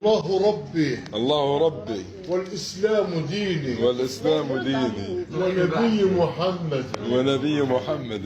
الله ربي الله ربي والإسلام ديني والإسلام ديني ونبي محمد ونبي محمد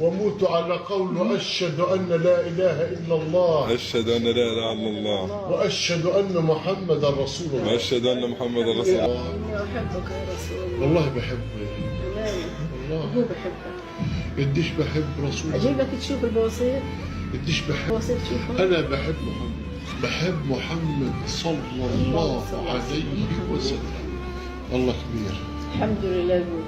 وموت على قول أشهد أن لا إله إلا الله أشهد أن لا إله إلا الله وأشهد أن محمد رسول الله. وأشهد أن محمد رسول الله. إني أحبك يا رسول الله. والله بحبه والله والله هو بحبك. قديش بحب رسول الله، أجيب لك تشوف البواسير. قديش بحب. البواسير تشوفها. أنا بحب محمد، بحب محمد صلى الله عليه وسلم. الله كبير. الحمد لله أقول.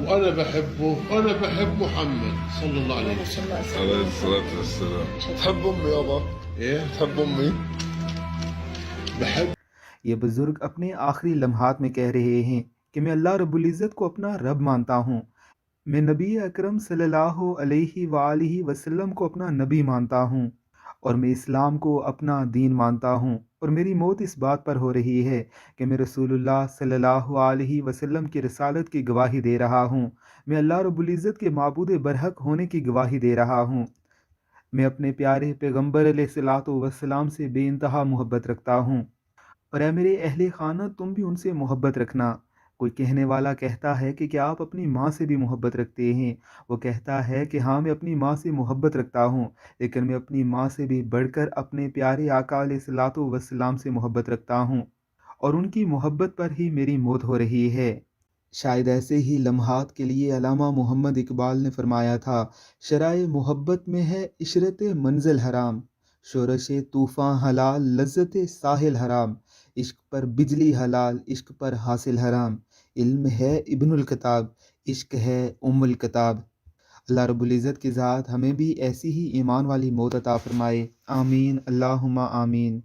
وأنا بحبه، أنا بحب محمد صلى الله عليه وسلم. عليه الصلاة والسلام. تحب أمي يابا؟ إيه؟ تحب أمي؟ بحب. یہ بزرگ اپنے آخری لمحات میں کہہ رہے ہیں کہ میں اللہ رب العزت کو اپنا رب مانتا ہوں، میں نبی اکرم صلی اللہ علیہ وآلہ وسلم کو اپنا نبی مانتا ہوں، اور میں اسلام کو اپنا دین مانتا ہوں، اور میری موت اس بات پر ہو رہی ہے کہ میں رسول اللہ صلی اللہ علیہ وسلم کی رسالت کی گواہی دے رہا ہوں، میں اللہ رب العزت کے معبود برحق ہونے کی گواہی دے رہا ہوں، میں اپنے پیارے پیغمبر علیہ الصلوۃ والسلام سے بے انتہا محبت رکھتا ہوں، اور اے میرے اہل خانہ تم بھی ان سے محبت رکھنا۔ کوئی کہنے والا کہتا ہے کہ کیا آپ اپنی ماں سے بھی محبت رکھتے ہیں؟ وہ کہتا ہے کہ ہاں میں اپنی ماں سے محبت رکھتا ہوں، لیکن میں اپنی ماں سے بھی بڑھ کر اپنے پیارے آقا علیہ الصلوۃ والسلام سے محبت رکھتا ہوں، اور ان کی محبت پر ہی میری موت ہو رہی ہے۔ شاید ایسے ہی لمحات کے لیے علامہ محمد اقبال نے فرمایا تھا، شرائع محبت میں ہے عشرت منزل حرام، شورش طوفاں حلال لذت ساحل حرام، عشق پر بجلی حلال عشق پر حاصل حرام، علم ہے ابن الکتاب عشق ہے ام الکتاب۔ اللہ رب العزت کی ذات ہمیں بھی ایسی ہی ایمان والی موت عطا فرمائے، آمین اللہم آمین۔